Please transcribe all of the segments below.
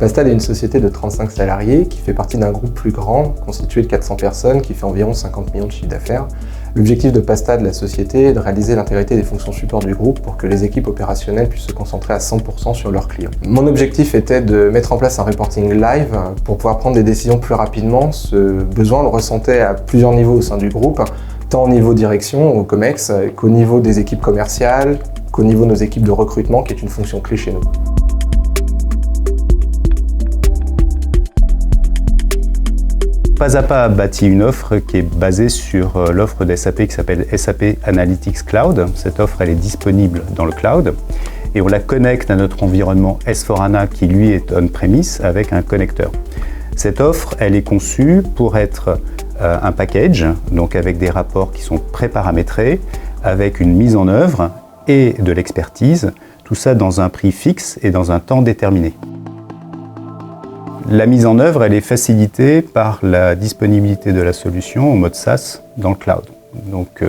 Pastad est une société de 35 salariés qui fait partie d'un groupe plus grand, constitué de 400 personnes, qui fait environ 50 millions de chiffre d'affaires. L'objectif de Pastad, la société, est de réaliser l'intégralité des fonctions support du groupe pour que les équipes opérationnelles puissent se concentrer à 100% sur leurs clients. Mon objectif était de mettre en place un reporting live pour pouvoir prendre des décisions plus rapidement. Ce besoin, on le ressentait à plusieurs niveaux au sein du groupe, tant au niveau direction, au COMEX, qu'au niveau des équipes commerciales, qu'au niveau de nos équipes de recrutement, qui est une fonction clé chez nous. Pas à pas a bâti une offre qui est basée sur l'offre de SAP qui s'appelle SAP Analytics Cloud. Cette offre, elle est disponible dans le cloud et on la connecte à notre environnement S/4HANA qui lui est on-premise avec un connecteur. Cette offre, elle est conçue pour être un package, donc avec des rapports qui sont pré-paramétrés, avec une mise en œuvre et de l'expertise, tout ça dans un prix fixe et dans un temps déterminé. La mise en œuvre, elle est facilitée par la disponibilité de la solution en mode SaaS dans le cloud. Donc,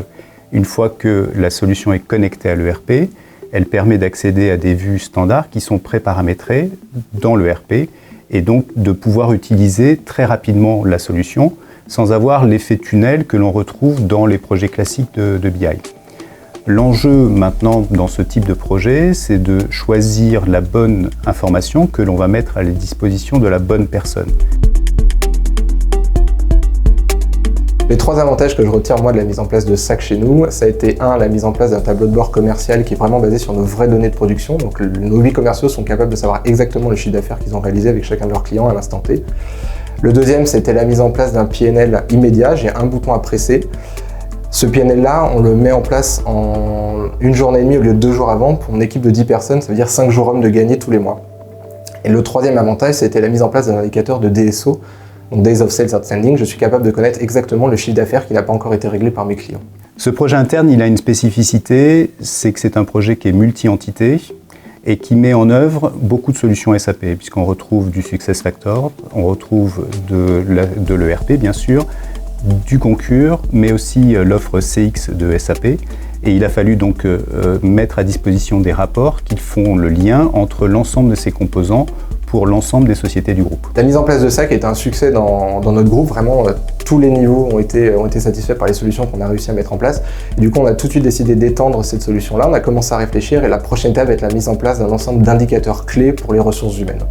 une fois que la solution est connectée à l'ERP, elle permet d'accéder à des vues standards qui sont pré-paramétrées dans l'ERP et donc de pouvoir utiliser très rapidement la solution sans avoir l'effet tunnel que l'on retrouve dans les projets classiques de BI. L'enjeu maintenant dans ce type de projet, c'est de choisir la bonne information que l'on va mettre à la disposition de la bonne personne. Les trois avantages que je retire moi de la mise en place de SAC chez nous, ça a été la mise en place d'un tableau de bord commercial qui est vraiment basé sur nos vraies données de production. Donc nos 8 commerciaux sont capables de savoir exactement le chiffre d'affaires qu'ils ont réalisé avec chacun de leurs clients à l'instant T. Le deuxième, c'était la mise en place d'un PNL immédiat. J'ai un bouton à presser. Ce PNL-là, on le met en place en 1 journée et demie au lieu de 2 jours avant. Pour une équipe de 10 personnes, ça veut dire 5 jours hommes de gagner tous les mois. Et le troisième avantage, c'était la mise en place d'un indicateur de DSO, donc Days of Sales Outstanding. Je suis capable de connaître exactement le chiffre d'affaires qui n'a pas encore été réglé par mes clients. Ce projet interne, il a une spécificité, c'est que c'est un projet qui est multi-entité et qui met en œuvre beaucoup de solutions SAP, puisqu'on retrouve du SuccessFactors, on retrouve de l'ERP bien sûr, du Concur, mais aussi l'offre CX de SAP. Et il a fallu donc mettre à disposition des rapports qui font le lien entre l'ensemble de ces composants pour l'ensemble des sociétés du groupe. La mise en place de SAC est un succès dans notre groupe. Vraiment, tous les niveaux ont été satisfaits par les solutions qu'on a réussi à mettre en place. Et du coup, on a tout de suite décidé d'étendre cette solution-là. On a commencé à réfléchir et la prochaine étape va être la mise en place d'un ensemble d'indicateurs clés pour les ressources humaines.